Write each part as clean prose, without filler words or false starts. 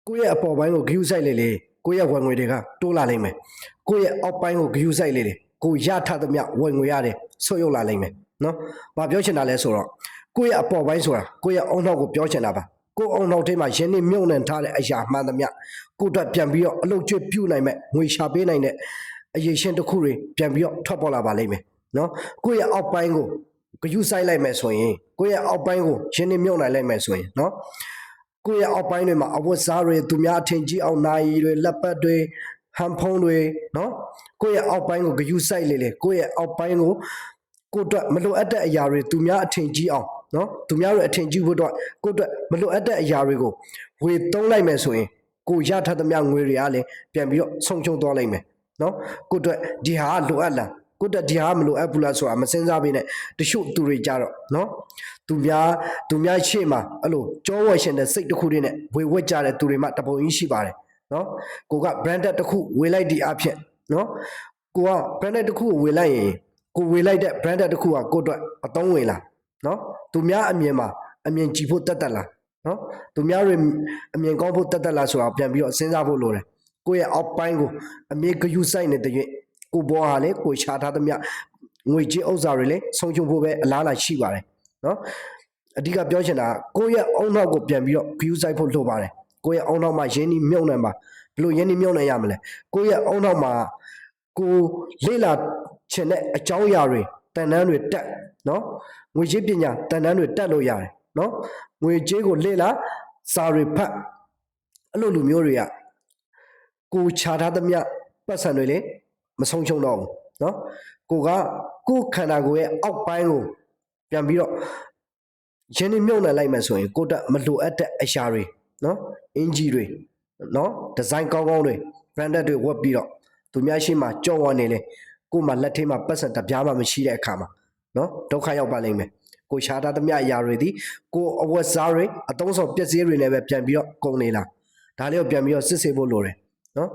ကိုယ့်ရဲ့အပေါ်ပိုင်းကိုဂရုစိုက်လေကိုယ့်ရဲ့ဝင်ငွေတွေကတိုးလာလိမ့်မယ်ကိုယ့်ရဲ့အောက်ပိုင်းကိုဂရုစိုက်လေကိုရထသမျှဝင်ငွေရတယ်ဆုတ်ယုတ်လာလိမ့်မယ်နော်။ဘာပြောချင်တာလဲဆိုတော့ကိုယ့်ရဲ့အပေါ်ပိုင်းဆိုတာကိုယ့်ရဲ့အောက်နောက်ကိုပြောချင်တာပါကိုယ်အောက်နောက်ထဲမှာရင်းနှီးမြုပ်နှံထားတဲ့အရာမှန်သမျှကိုယ့်အတွက်ပြန်ပြီးတော့အလုပ်ကျွေးပြုနိုင်မဲ့ငွေရှာပေးနိုင်တဲ့အရေးရှင်းတစ်ခုတွေပြန်ပြီးတော့ထွက်ပေါ်လာပါလိမ့်မယ်နော်။ကိုယ့်ရဲ့အောက်ပိုင်းကိုဂရုစိုက်လိုက်မယ်ဆိုရင်ကိုယ့်ရဲ့အောက်ပိုင်းကိုရင်းနှီးမြုပ်နှံလိုက်မယ်ဆိုရင်နော်ကိုယ့်ရဲ့အောက်ပိုင်းတွေမှာအဝတ်စားတွေသူများအထင်ကြီးအောင်နိုင်တွေလက်ပတ်တွေဟန်ဖုံးတွေနော်ကိုယ့်ရဲ့အောက်ပိုင်းကိုဂရုစိုက်လေကိုယ့်ရဲ့အောက်ပိုင်းကိုကိုယ့်အတွက်မလိုအပ်တဲ့အရာတွေသူများအထင်ကြီးအောင်နော်သူများတွေအထင်ကြီးဖို့အတွက်ကိုယ့်အတွက်မလိုအပ်တဲ့အရာတွေကိုဝေသုံးလိုက်မယ်ဆိုရင်ကိုရထသမျှငွေတွေကလည်းပြန်ပြီးတော့ဆုံးရှုံးသွားလိမ့်မယ်နော်ကိုယ့်အတွက်ဒီဟာလိုအပ်လားကိုယ့်အတွက်ဒီဟာမလိုအပ်ဘူးလားဆိုတာမစင်စားပေးနဲ့တချို့သူတွေကြတော့နော်သူများရှေ့မှာအဲ့လိုကြောဝယ်ရှင်တဲ့စိတ်တစ်ခုတည်းနဲ့ဝေဝက်ကြတဲ့သူတွေမှတပုံကြီးရှိပါတယ်နော်ကိုက branded တစ်ခုဝေလိုက်ဒီအဖြစ်နော်ကိုက branded တစ်ခုကိုဝေလိုက်ရင်ကိုဝေလိုက်တဲ့ branded တစ်ခုကကိုအတွက်အသုံးဝင်လားနော်သူများအမြင်မှာအမြင်ကြည့်ဖို့တက်လားနော်သူများတွေအမြင်ကောင်းဖို့တက်လားဆိုတာပြန်ပြီးတော့စဉ်းစားဖို့လိုတယ်ကိုယ့်ရဲ့အောက်ပိုင်းကိုအမြင်ဂရုစိုက်နေတဲ့၍ကိုဘောဟာလေကိုရှာထားသမျှငွေကြေးဥစ္စာတွေလေဆုံးရှုံးဖို့ပဲအလားအလာရှိပါတယ်နော်အဓိကပြောချင်တာကိုယ့်ရဲ့အောက်နောက်ကိုပြန်ပြီးတော့ဂရုစိုက်ဖို့လိုပါတယ်ကိုယ့်ရဲ့အောက်နောက်မှာရင်းနှီးမြုပ်နှံပါဘလို့ရင်းနှီးမြုပ်နှံရမလဲကိုယ့်ရဲ့အောက်နောက်မှာကိုလေ့လာချင်တဲ့အကြောင်းအရာတွေတန်တန်းတွေတက်နော်ငွေကြေးပညာတန်တန်းတွေတက်လို့ရတယ်နော်ငွေကြေးကိုလေ့လာစာတွေဖတ်အဲ့လိုလူမျိုးတွေကကိုခြာထားသမျှပတ်စံတွေလေမဆုံးရှုံးတော့ဘူးနော်ကိုခန္ဓာကိုယ်ရဲ့အောက်ပိုင်းကိုပြန်ပြီးတော့ရင်းနှီးမြုပ်နှံလိုက်မှဆိုရင်ကိုတက်မလိုအပ်တဲ့အရာတွေနော်အင်ဂျီတွေနော်ဒီဇိုင်းကောင်းတွေ branded တွေဝတ်ပြီးတော့သူများရှိမှကြော်ဝါနေလေကိုမှလက်ထဲမှာပတ်စံတပြားမှမရှိတဲ့အခါမှာနော်ဒုက္ခရောက်ပါလိမ့်မယ်ကိုရှားထားသမျှအရာတွေဒီကိုအဝတ်စားတွေအသုံးဆောင်ပစ္စည်းတွေနဲ့ပဲပြန်ပြီးတော့ကုန်နေလားဒါလေးကိုပြန်ပြီးတော့စစ်ဆေးဖို့လိုတယ်နော်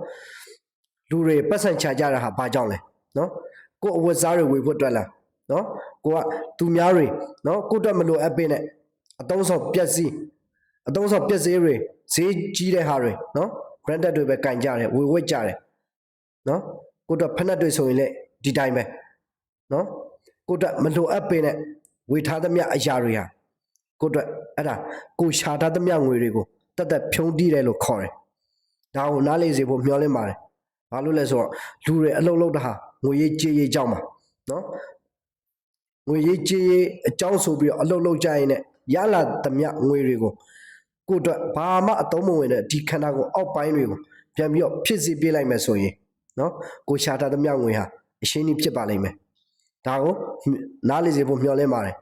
လူတွေပတ်စံချကြတာဟာဘာကြောင့်လဲနော်ကိုအဝတ်စားတွေဝေဖို့အတွက်လားနော်ကိုကသူများတွေနော်ကိုတက်မလို့အပ်ပေးနဲ့အသုံးဆောင်ပစ္စည်းတွေဈေးကြီးတဲ့ဟာတွေနော် branded တွေပဲကင်ကြတယ်ဝေဝတ်ကြတယ်နော်ကိုတက်ဖက်နှက်တွေဆိုရင်လည်းဒီတိုင်းပဲနော်ကိုတက်မလို့အပ်ပေးနဲ့ဝေထားသမျှအရာတွေဟာကိုတက်အဲ့ဒါကိုရှာထားသမျှငွေတွေကိုတက်ဖြုံးတီးတယ်လို့ခေါ်တယ်ဒါကိုနားလေစေဖို့မျှော်လင့်ပါတယ်ဘာလို့လဲဆိုတော့လူတွေအလုပ်လုပ်တာဟာငွေရေးကြေးရေးကြောင်းပါနော်ငွေရေးကြေးရေးအကြောင်းဆိုပြီးတော့အလုပ်လုပ်ကြရင်လည်းရလာသမျှငွေတွေကိုကိုယ့်အတွက်ဘာမှအသုံးမဝင်တဲ့ဒီခန္ဓာကိုယ်အောက်ပိုင်းတွေကိုပြန်ပြီးတော့ဖြစ်စီပေးလိုက်မယ်ဆိုရင်နော်ကိုရှာထားသမျှငွေဟာအရှင်းကြီးဖြစ်ပါလိမ့်မယ်ဒါကိုနားလေစေဖို့မျှော်လင့်ပါတယ်